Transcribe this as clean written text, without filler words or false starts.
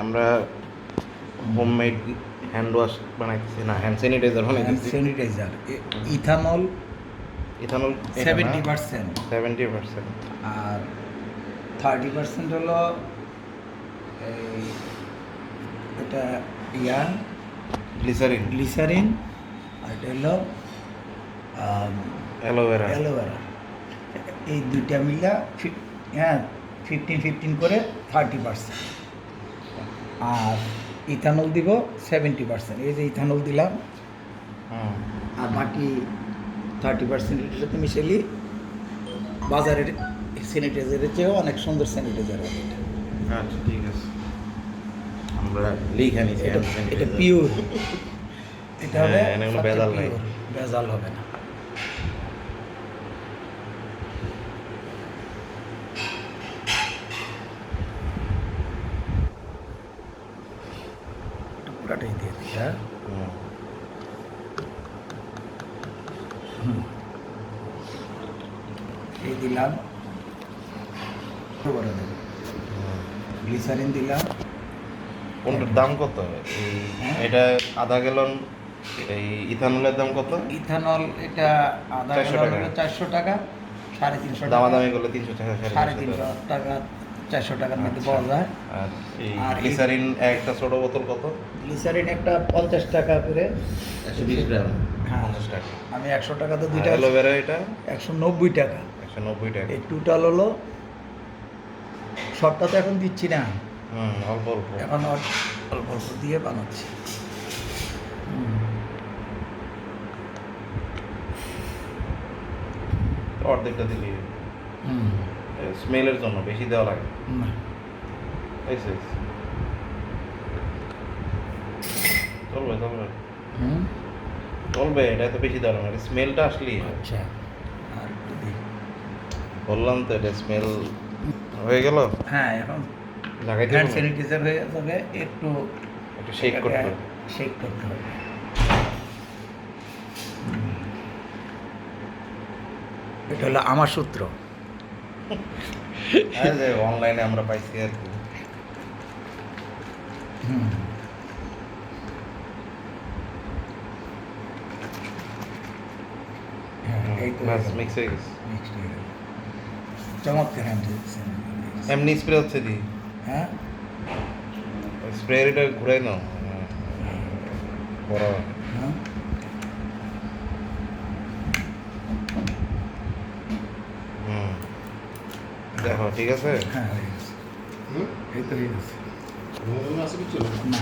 আমরা homemade hand wash বানাইতেছি, না হ্যান্ড স্যানিটাইজার বানাইতেছি। স্যানিটাইজার ইথানল ইথানল 70%, 70%, আর 30% হলো এই এটা গ্লিসারিন, গ্লিসারিন, আর এটা হলো অ্যালোভেরা। অ্যালোভেরা। এই দুইটা মিলা 15 করে 30%, আর ইথানল দিব 70%। এই যে ইথানল দিলাম, আর বাকি 30% এটার সাথে মিশালি বাজারের স্যানিটাইজারের চেয়েও অনেক সুন্দর স্যানিটাইজার হবে এটা। আচ্ছা ঠিক আছে, আমরা লিখে নিচ্ছি। এটা পিওর, এটা হবে কোনো ভেজাল নাই, ভেজাল হবে না। পুরাটাই দিয়ে দিই। হ্যাঁ, এই দিলাম, গ্লিসারিন দিলাম। কোনটার দাম কত? এটা আধা গ্যালন এই ইথানলের দাম কত? ইথানল এটা আধা 400 টাকা, 350 টাকা, দামাদামি করলে 300 টাকা, 350 টাকা, 400 টাকার মধ্যে পাওয়া যায়। আর গ্লিসারিন একটা ছোট বোতল কত? গ্লিসারিন একটা 50 টাকা করে, 120 গ্রাম, হ্যাঁ 50 টাকা। আমি 100 টাকা তো দুইটা। অ্যালোভেরা এটা 190 টাকা। 190 টাকা। এই টোটাল হলো, সবটা তো এখন দিচ্ছি না, অল্প অল্প, এখন অল্প অল্প দিয়ে বানাচ্ছি। অর্ধেকটা দিলি স্মেলের জন্য, বেশি দেওয়া লাগে না। চলবে চলবে চলবে, এটা তো বেশি দেওয়া লাগে, স্মেলটা আসলেই। আচ্ছা, আর একটু দিই। বললাম তো এটা স্মেল হয়ে গেল। হ্যাঁ, এখন লাগাইতে হ্যান্ড স্যানিটাইজার হয়ে যাবে, একটু একটু শেক করতে হবে। শেক করতে হবে। এটা হলো আমার সূত্র। অনলাইনে আমরা পাইছি আর কি। মিক্স হয়ে গেছে, চমৎকার হ্যান্ড এমনি স্প্রে হচ্ছে দি। হ্যাঁ, স্প্রে এটা ঘুরাই নাও বড়। হ্যাঁ, দেখো ঠিক আছে। হ্যাঁ হয়ে গেছে, এই তো হয়ে গেছে। না